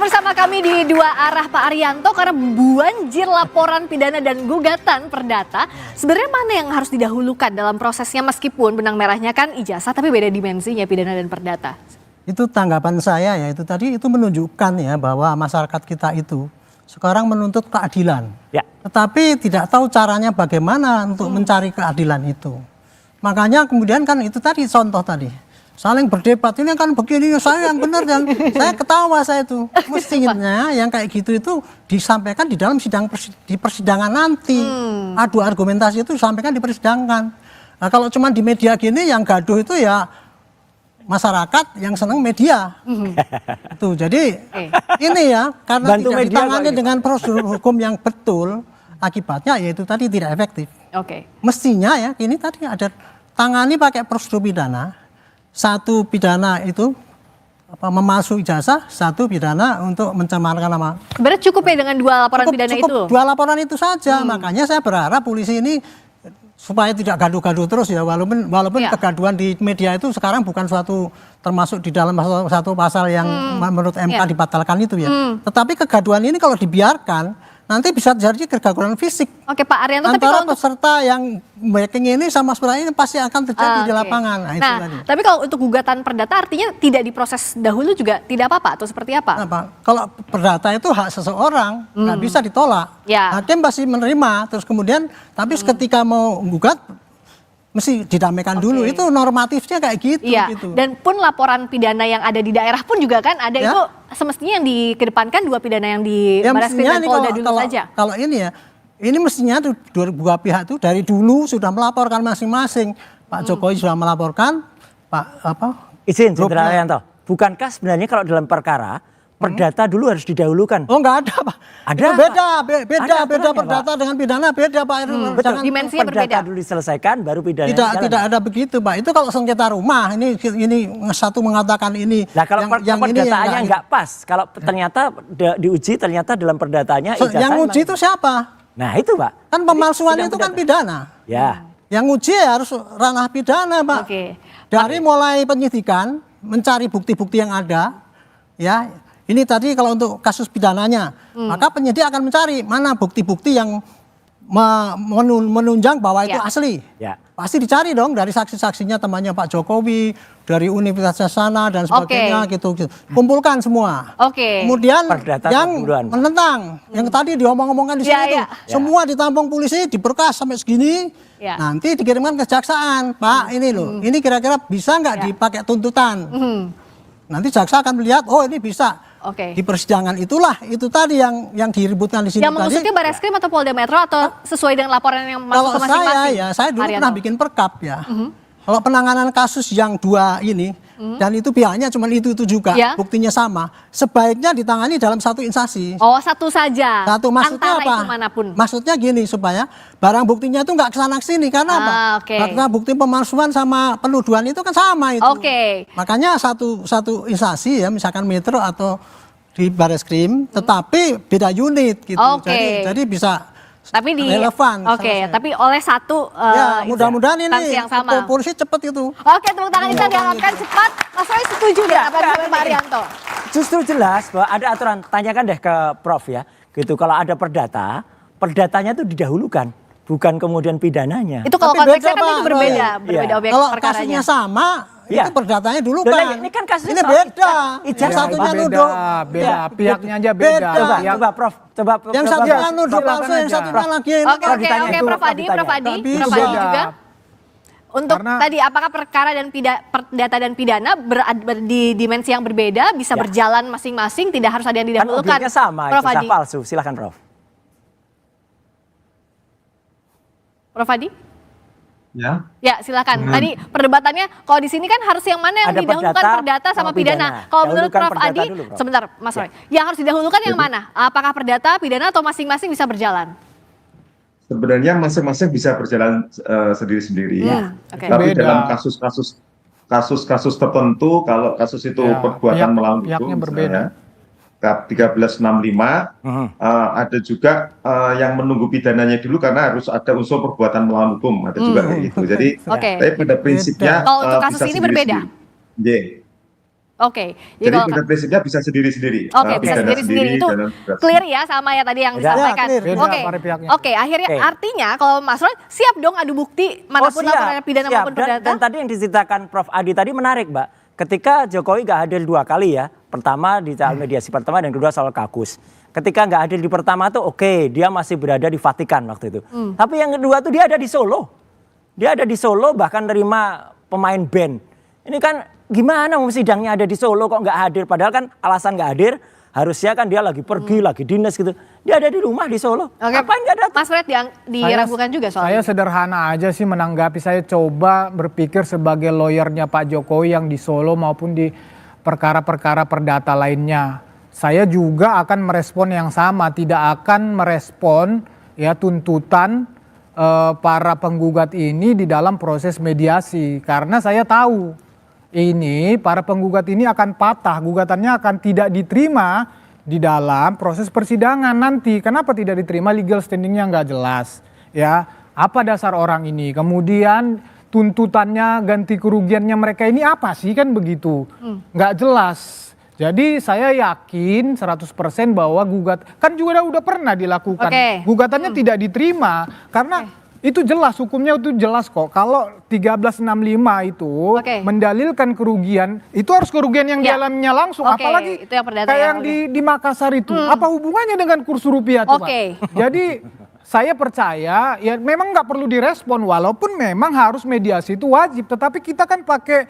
bersama kami di Dua Arah Pak Arianto karena banjir laporan pidana dan gugatan perdata. Sebenarnya mana yang harus didahulukan dalam prosesnya meskipun benang merahnya kan ijazah tapi beda dimensinya pidana dan perdata? Itu tanggapan saya ya, itu tadi itu menunjukkan ya bahwa masyarakat kita itu sekarang menuntut keadilan. Ya. Tetapi tidak tahu caranya bagaimana untuk mencari keadilan itu. Makanya kemudian kan itu tadi contoh tadi. Saling berdebat, ini kan begini, saya yang benar dan saya ketawa saya itu. Mestinya yang kayak gitu itu disampaikan di dalam di persidangan nanti. Adu argumentasi itu disampaikan di persidangan. Nah, kalau cuma di media gini yang gaduh itu ya masyarakat yang senang media. Itu jadi ini ya karena bantu tidak ditangani dengan prosedur hukum yang betul, akibatnya yaitu tadi tidak efektif. Mestinya ya ini tadi ada tangani pakai prosedur pidana. Satu pidana itu memalsu ijazah, satu pidana untuk mencemarkan nama. Sebenarnya cukup ya dengan dua laporan pidana itu? Dua laporan itu saja, makanya saya berharap polisi ini supaya tidak gaduh-gaduh terus ya, walaupun kegaduhan di media itu sekarang bukan suatu termasuk di dalam satu pasal yang menurut MK dibatalkan itu ya. Tetapi kegaduhan ini kalau dibiarkan nanti bisa jadi kegaduhan fisik. Oke Pak Arianto, antara tapi kalau peserta yang backing ini sama sebenarnya ini pasti akan terjadi di lapangan. Tapi kalau untuk gugatan perdata artinya tidak diproses dahulu juga tidak apa-apa atau seperti apa? Kalau perdata itu hak seseorang, nggak bisa ditolak. Hakim pasti menerima, terus kemudian tapi ketika mau gugat mesti didamaikan dulu, itu normatifnya kayak gitu. Gitu. Dan pun laporan pidana yang ada di daerah pun juga kan ada itu semestinya yang dikedepankan dua pidana yang di Barreskrim dan Polda dulu saja. Kalau ini ya, ini mestinya tuh dua pihak itu dari dulu sudah melaporkan masing-masing. Pak Jokowi sudah melaporkan, Izin, Jenderal Arianto, bukankah sebenarnya kalau dalam perkara perdata dulu harus didahulukan? Oh enggak ada Pak. Ada beda perdata dengan pidana beda Pak. Betul, dimensinya berbeda. Perdata dulu diselesaikan baru pidana. Tidak ada begitu Pak. Itu kalau sengketa rumah ini satu mengatakan ini. Nah kalau yang perdataannya enggak pas. Kalau ternyata diuji ternyata dalam perdatanya yang uji itu siapa? Nah itu Pak. Kan pemalsuan itu kan pidana. Ya. Yang uji harus ranah pidana Pak. Dari mulai penyidikan mencari bukti-bukti yang ada ya. Ini tadi kalau untuk kasus pidananya, maka penyidik akan mencari mana bukti-bukti yang menunjang bahwa itu asli. Pasti dicari dong dari saksi-saksinya temannya Pak Jokowi, dari Universitas sana dan sebagainya gitu. Kumpulkan semua. Kemudian yang menentang, yang tadi diomong-omongkan di sini itu, semua ditampung polisi, diberkas sampai segini, nanti dikirimkan ke kejaksaan. Pak ini loh, ini kira-kira bisa nggak dipakai tuntutan? Nanti jaksa akan melihat, oh ini bisa. Di persidangan itulah itu tadi yang diributkan di sini. Yang maksudnya Barreskrim atau Polda Metro atau sesuai dengan laporan yang masuk ke masing-masing? Saya dulu pernah bikin perkap ya. Kalau penanganan kasus yang dua ini dan itu pihaknya cuma itu juga, buktinya sama, sebaiknya ditangani dalam satu instansi. Oh satu saja. Satu maksudnya antara apa? Itu manapun. Maksudnya gini supaya barang buktinya itu nggak kesana kesini karena apa? Karena bukti pemalsuan sama penuduhan itu kan sama itu. Makanya satu instansi ya misalkan Metro atau di Barreskrim, tetapi beda unit gitu. Jadi bisa. Tapi relevan. Tapi oleh satu mudah-mudahan ini yang sama. Polisi cepat itu. Tepuk tangan kita diharapkan cepat. Mas Roy setuju nggak apa yang Pak Arianto? Justru jelas bahwa ada aturan, tanyakan deh ke Prof ya. Gitu kalau ada perdatanya itu didahulukan, bukan kemudian pidananya. Itu kalau konteksnya kan itu berbeda objek kalau perkaranya. Kalau kasusnya sama, itu perdatanya dulu kan. Ini kan kasusnya ini beda. Yang satunya nuduh. Beda. Pihaknya aja beda. Coba Prof. Yang satunya nuduh palsu, yang satunya lagi. Oke, Prof Adi juga. Untuk tadi apakah perkara dan perdata dan pidana di dimensi yang berbeda bisa berjalan masing-masing, tidak harus ada yang didahulukan. Kan objeknya sama, Prof Adi. palsu. Silakan Prof. Prof Adi? Ya, silakan. Tadi perdebatannya kalau di sini kan harus yang mana yang didahulukan perdata sama pidana. Kalau menurut Prof Adi, sebentar Mas Roy, yang harus didahulukan yang mana? Apakah perdata, pidana atau masing-masing bisa berjalan? Sebenarnya masing-masing bisa berjalan sendiri-sendiri. Tapi dalam kasus-kasus tertentu, kalau kasus itu perbuatan melawan hukum, misalnya 1365, ada juga yang menunggu pidananya dulu karena harus ada unsur perbuatan melawan hukum, ada juga kayak gitu. Jadi, tapi pada prinsipnya kalau untuk kasus ini berbeda. Oke. Jadi tingkat prinsipnya bisa sendiri-sendiri. Oke, bisa sendiri-sendiri itu clear ya sama ya tadi yang disampaikan. Oke, akhirnya artinya kalau Mas Roy siap dong adu bukti manapun laporan pidana maupun perdata. Dan tadi yang diceritakan Prof Adi tadi menarik, Mbak. Ketika Jokowi nggak hadir 2 kali ya, pertama di soal mediasi pertama dan kedua soal kakus. Ketika nggak hadir di pertama tuh oke, dia masih berada di Vatikan waktu itu. Tapi yang kedua tuh dia ada di Solo. Dia ada di Solo bahkan nerima pemain band. Ini kan gimana mau sidangnya ada di Solo kok nggak hadir? Padahal kan alasan nggak hadir harusnya kan dia lagi pergi, lagi dinas gitu. Dia ada di rumah di Solo. Ngapain nggak datang? Mas Fred diragukan juga soalnya. Saya sederhana aja sih menanggapi. Saya coba berpikir sebagai lawyernya Pak Jokowi yang di Solo maupun di perkara-perkara perdata lainnya. Saya juga akan merespon yang sama. Tidak akan merespon ya tuntutan para penggugat ini di dalam proses mediasi. Karena saya tahu ini para penggugat ini akan patah, gugatannya akan tidak diterima di dalam proses persidangan nanti. Kenapa tidak diterima? Legal standingnya nggak jelas, ya. Apa dasar orang ini? Kemudian tuntutannya, ganti kerugiannya mereka ini apa sih, kan begitu? Nggak jelas. Jadi saya yakin 100% bahwa kan juga udah pernah dilakukan. Gugatannya tidak diterima karena itu jelas, hukumnya itu jelas kok. Kalau 1365 itu mendalilkan kerugian, itu harus kerugian yang dialaminya langsung. Apalagi itu yang kayak yang di Makassar itu. Apa hubungannya dengan kurs rupiah tuh, Pak? Jadi saya percaya ya memang nggak perlu direspon. Walaupun memang harus mediasi itu wajib. Tetapi kita kan pakai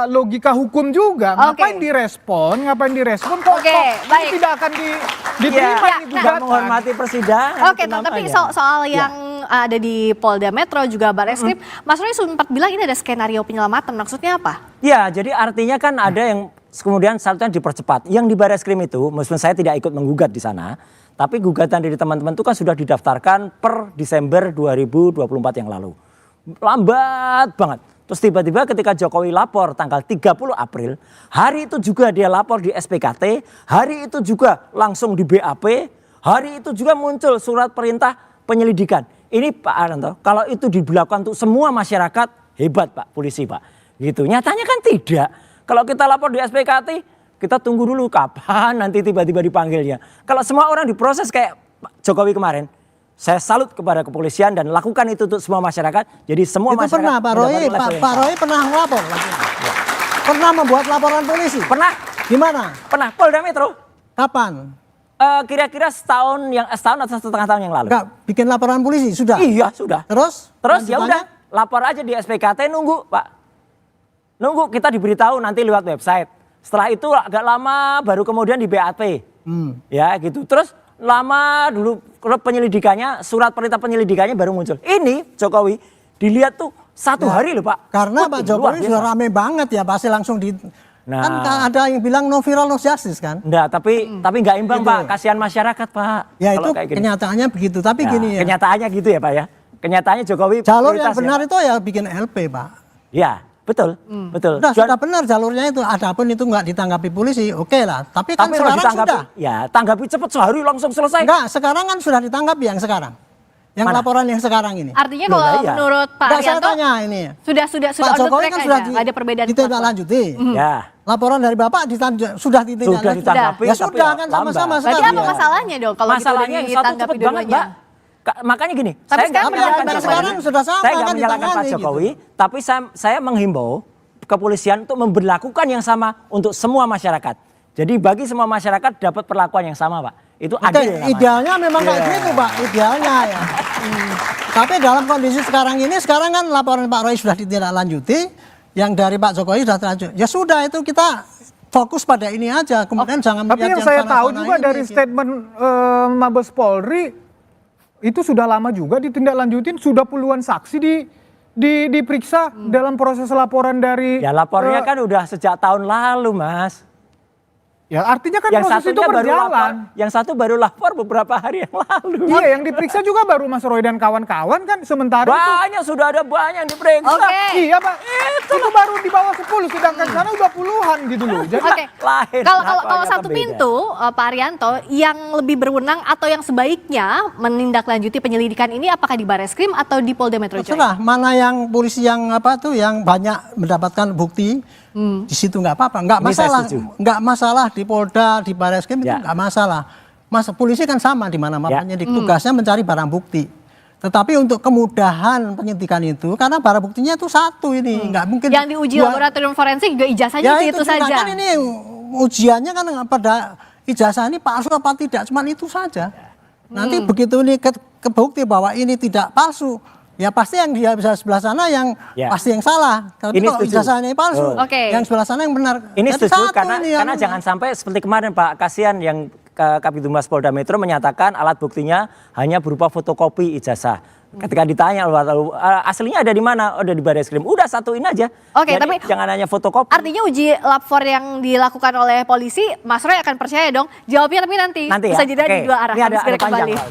logika hukum juga. Ngapain direspon kok ini tidak akan diterima ini gugatan. Menghormati persidangan. Tapi soal yang ada di Polda Metro juga Barreskrim, Mas Roy sempat bilang ini ada skenario penyelamatan, maksudnya apa? Ya, jadi artinya kan ada yang kemudian seharusnya dipercepat. Yang di Barreskrim itu, meskipun saya tidak ikut menggugat di sana, tapi gugatan dari teman-teman itu kan sudah didaftarkan per Desember 2024 yang lalu. Lambat banget. Terus tiba-tiba ketika Jokowi lapor tanggal 30 April, hari itu juga dia lapor di SPKT, hari itu juga langsung di BAP, hari itu juga muncul surat perintah penyelidikan. Ini Pak Arianto, kalau itu diberlakukan untuk semua masyarakat, hebat Pak polisi Pak. Gitu. Nyatanya kan tidak. Kalau kita lapor di SPKT, kita tunggu dulu kapan nanti tiba-tiba dipanggilnya. Kalau semua orang diproses kayak Pak Jokowi kemarin, saya salut kepada kepolisian dan lakukan itu untuk semua masyarakat. Jadi semua itu masyarakat. Pernah Pak Roy pernah melapor. Pernah membuat laporan polisi. Pernah. Gimana? Pernah. Polda Metro. Kapan? Kira-kira setahun atau setengah tahun yang lalu. Enggak, bikin laporan polisi sudah. Iya sudah. Terus ya udah lapor aja di SPKT, nunggu Pak. Nunggu kita diberitahu nanti lewat website. Setelah itu agak lama baru kemudian di BAP. Ya gitu. Terus lama dulu penyelidikannya, surat perintah penyelidikannya baru muncul. Ini Jokowi dilihat tuh 1 hari loh Pak. Karena Pak Jokowi sudah rame banget ya, pasti langsung kan ada yang bilang no viral no justice kan? Enggak, tapi nggak imbang gitu. Pak, kasihan masyarakat Pak. Ya itu kenyataannya begitu, tapi gini ya. Kenyataannya gitu ya Pak ya. Kenyataannya Jokowi jalur yang benar itu ya bikin LP Pak. Ya. Betul. Sudah benar jalurnya itu. Adapun itu nggak ditanggapi polisi, oke lah. Tapi kan sekarang sudah. Ya, tanggapi cepat sehari langsung selesai. Enggak, sekarang kan sudah ditanggapi yang sekarang. Yang laporan yang sekarang ini. Artinya kalau menurut Pak Arianto, saya tanya ini. Sudah Pak Jokowi kan sudah ada perbedaan ditindaklanjuti. Ya. Laporan dari Bapak sudah ditindaklanjuti. Ya sudah kan sama-sama sekarang. Berarti apa masalahnya dong kalau masalahnya gitu ditanggapi dua-duanya? Makanya gini, tapi saya nggak menyalahkan Pak Jokowi, tapi saya menghimbau kepolisian untuk memberlakukan yang sama untuk semua masyarakat. Jadi bagi semua masyarakat dapat perlakuan yang sama Pak. Itu adil. Idealnya memang kayak gitu Pak, idealnya ya. Tapi dalam kondisi sekarang kan laporan Pak Roy sudah ditindaklanjuti, yang dari Pak Jokowi sudah terlanjut. Ya sudah itu kita fokus pada ini aja, kemudian jangan melihat yang saya tahu juga dari statement Mabes Polri, itu sudah lama juga ditindaklanjutin, sudah puluhan saksi diperiksa dalam proses laporan dari. Ya lapornya kan udah sejak tahun lalu Mas. Ya artinya kan yang proses itu berjalan. Yang satu baru lapor beberapa hari yang lalu. Iya, yang diperiksa juga baru Mas Roy dan kawan-kawan kan, sementara banyak sudah ada banyak yang diperiksa. Iya Pak, itu baru di bawah 10, sedangkan sana udah puluhan gitu loh. Jadi kalau satu pintu Pak Arianto yang lebih berwenang atau yang sebaiknya menindaklanjuti penyelidikan ini apakah di Barreskrim atau di Polda Metro Jaya? Mana yang polisi yang yang banyak mendapatkan bukti Di situ nggak apa-apa, nggak masalah di Polda, di Barreskrim itu nggak masalah. Polisi kan sama di mana penyidik tugasnya mencari barang bukti. Tetapi untuk kemudahan penyidikan itu, karena barang buktinya itu satu ini, nggak mungkin. Yang diuji laboratorium forensik juga ijazahnya itu saja. Kan ini ujiannya kan pada ijazah ini palsu apa tidak, cuman itu saja. Nanti begitu ini kebukti bahwa ini tidak palsu, ya pasti yang dia bisa sebelah sana yang pasti yang salah. Tapi kalau ijazahnya palsu, yang sebelah sana yang benar. Ini setuju karena jangan sampai seperti kemarin Pak Kasihan yang Kabid Humas Polda Metro menyatakan alat buktinya hanya berupa fotokopi ijazah. Ketika ditanya aslinya ada di mana? Ada di Barreskrim. Udah satuin aja. Oke, tapi jangan hanya fotokopi. Artinya uji lapor yang dilakukan oleh polisi, Mas Roy akan percaya dong. Jawabnya tapi nanti bisa jeda di dua arah. Ini ada segera kembali. panjang.